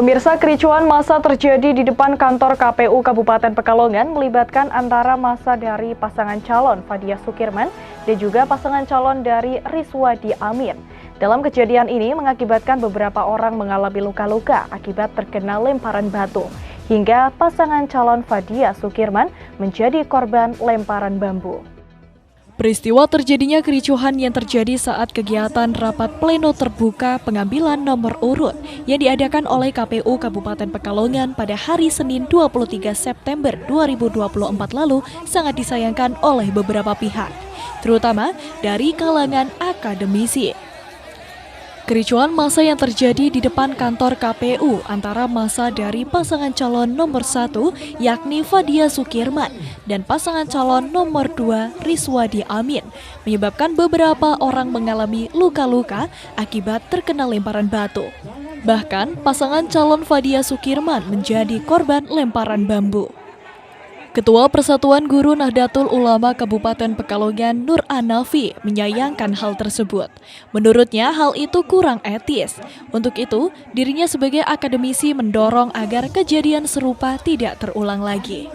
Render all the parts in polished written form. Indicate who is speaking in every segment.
Speaker 1: Pemirsa, kericuhan massa terjadi di depan kantor KPU Kabupaten Pekalongan melibatkan antara massa dari pasangan calon Fadia Sukirman dan juga pasangan calon dari Riswadi Amin. Dalam kejadian ini mengakibatkan beberapa orang mengalami luka-luka akibat terkena lemparan batu, hingga pasangan calon Fadia Sukirman menjadi korban lemparan bambu. Peristiwa terjadinya kericuhan yang terjadi saat kegiatan rapat pleno terbuka pengambilan nomor urut yang diadakan oleh KPU Kabupaten Pekalongan pada hari Senin 23 September 2024 lalu sangat disayangkan oleh beberapa pihak, terutama dari kalangan akademisi. Kericuhan massa yang terjadi di depan kantor KPU antara massa dari pasangan calon nomor 1 yakni Fadia Sukirman dan pasangan calon nomor 2 Riswadi Amin menyebabkan beberapa orang mengalami luka-luka akibat terkena lemparan batu. Bahkan pasangan calon Fadia Sukirman menjadi korban lemparan bambu. Ketua Persatuan Guru Nahdlatul Ulama Kabupaten Pekalongan Nur Anafi menyayangkan hal tersebut. Menurutnya hal itu kurang etis. Untuk itu, dirinya sebagai akademisi mendorong agar kejadian serupa tidak terulang lagi.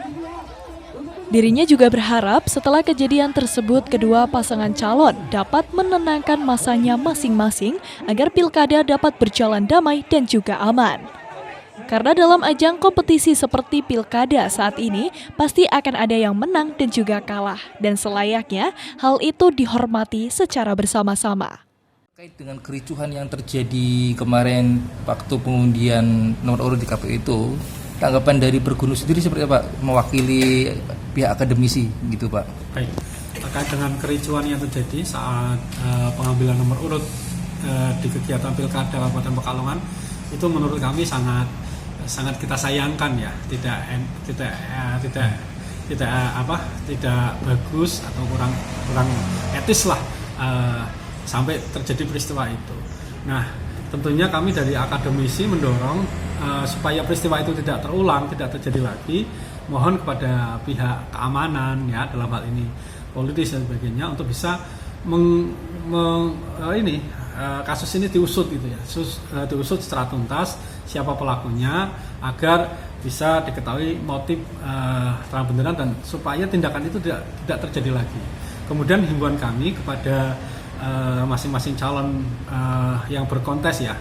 Speaker 1: Dirinya juga berharap setelah kejadian tersebut kedua pasangan calon dapat menenangkan masanya masing-masing agar pilkada dapat berjalan damai dan juga aman. Karena dalam ajang kompetisi seperti pilkada saat ini, pasti akan ada yang menang dan juga kalah. Dan selayaknya, hal itu dihormati secara bersama-sama.
Speaker 2: Terkait dengan kericuhan yang terjadi kemarin waktu pengundian nomor urut di KPU itu, tanggapan dari Pergunu sendiri seperti apa? Mewakili pihak akademisi gitu Pak.
Speaker 3: Baik, terkait dengan kericuhan yang terjadi saat pengambilan nomor urut di kegiatan pilkada Kabupaten Pekalongan, itu menurut kami sangat kita sayangkan ya, tidak bagus atau kurang etis lah sampai terjadi peristiwa itu. Nah, tentunya kami dari akademisi mendorong supaya peristiwa itu tidak terulang, tidak terjadi lagi. Mohon kepada pihak keamanan ya, dalam hal ini politis dan sebagainya, untuk bisa kasus ini diusut gitu ya, diusut secara tuntas siapa pelakunya agar bisa diketahui motif terang benderang dan supaya tindakan itu tidak terjadi lagi. Kemudian himbauan kami kepada masing-masing calon yang berkontes ya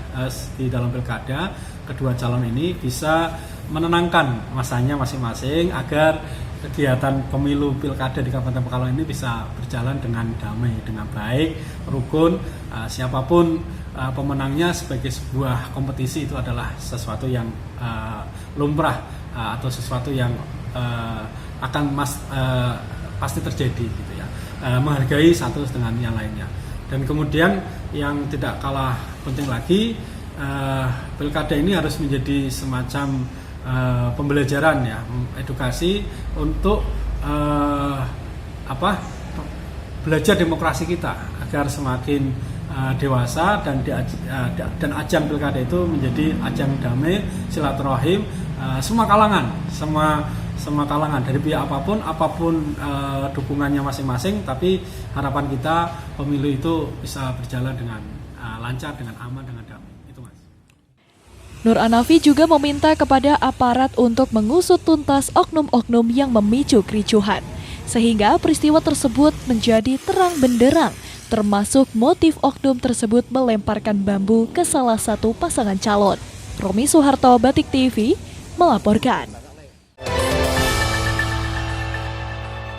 Speaker 3: di dalam pilkada, kedua calon ini bisa menenangkan masanya masing-masing agar kegiatan pemilu pilkada di Kabupaten Pekalongan ini bisa berjalan dengan damai, dengan baik, rukun. Siapapun pemenangnya sebagai sebuah kompetisi itu adalah sesuatu yang lumrah atau sesuatu yang akan pasti terjadi gitu ya. Menghargai satu dengan yang lainnya. Dan kemudian yang tidak kalah penting lagi, pilkada ini harus menjadi semacam pembelajaran ya, edukasi untuk belajar demokrasi kita agar semakin dewasa dan ajang pilkada itu menjadi ajang damai, silaturahim, semua kalangan dari pihak apapun dukungannya masing-masing, tapi harapan kita pemilu itu bisa berjalan dengan lancar, dengan aman, dengan damai.
Speaker 1: Nur Anafi juga meminta kepada aparat untuk mengusut tuntas oknum-oknum yang memicu kericuhan, sehingga peristiwa tersebut menjadi terang benderang, termasuk motif oknum tersebut melemparkan bambu ke salah satu pasangan calon. Romi Suharto, Batik TV, melaporkan.